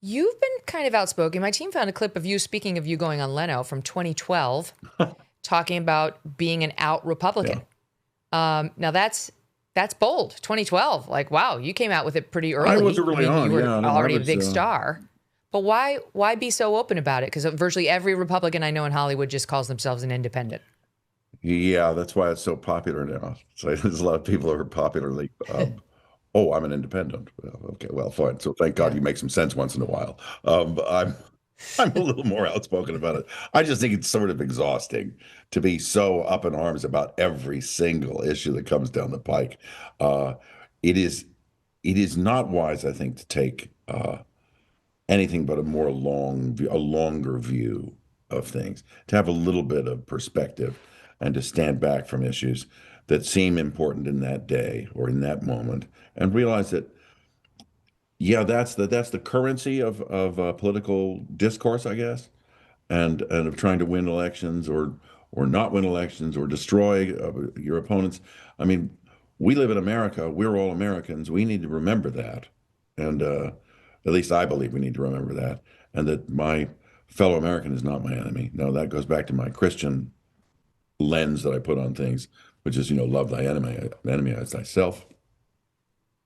You've been kind of outspoken. My team found a clip of you, speaking of you going on Leno from 2012, talking about being an out Yeah. Republican. Now that's bold. 2012, like wow, you came out with it pretty I early. was I early mean, you on. were Yeah. No, I already a was, big star. But why be so open about it? Because virtually every Republican I know in Hollywood just calls themselves an independent. yeah, that's why it's so popular now. So there's a lot of people who are popularly, oh, I'm an independent. Well, okay, well, fine. So thank God Yeah. you make some sense once in a while. But I'm a little more outspoken about it. I just think it's sort of exhausting to be so up in arms about every single issue that comes down the pike. Uh, it is it is not wise, I think, to take anything but a longer view of things, to have a little bit of perspective, and to stand back from issues that seem important in that day or in that moment, and realize that yeah, that's the currency of political discourse, I guess, and of trying to win elections or not win elections or destroy your opponents. I mean, we live in America. We're all Americans. We need to remember that, and at least I believe we need to remember that, and that my fellow American is not my enemy. Now that goes back to my Christian lens that I put on things, which is love thy enemy as thyself.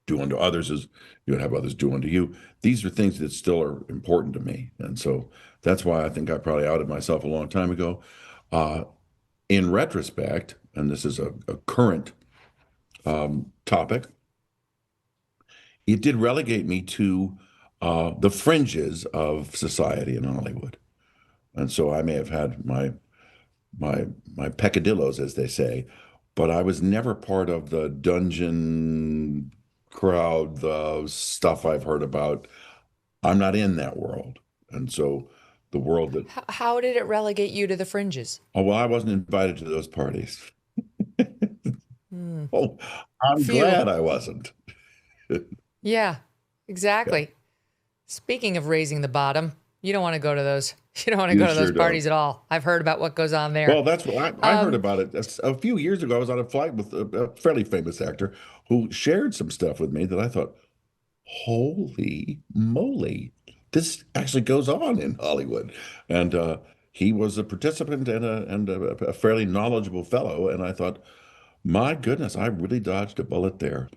Do unto others as you would have others do unto you. These are things that still are important to me. And so that's why I think I probably outed myself a long time ago. Uh, in retrospect, and this is a current topic, it did relegate me to the fringes of society in Hollywood. And so I may have had my my peccadillos, as they say, but I was never part of the dungeon crowd, the stuff I've heard about. I'm not in that world. And so the world that, How did it relegate you to the fringes? oh, well, I wasn't invited to those parties. Hmm. Oh, I'm Phew. glad I wasn't. Yeah, Yeah, exactly. Speaking of raising the bottom, you don't want to go to those. You don't want to you go to those sure don't. parties at all. I've heard about what goes on there. Well, that's what I heard Um, about it a few years ago. I was on a flight with a fairly famous actor who shared some stuff with me that I thought, holy moly, this actually goes on in Hollywood. And he was a participant and a fairly knowledgeable fellow. And I thought, my goodness, I really dodged a bullet there.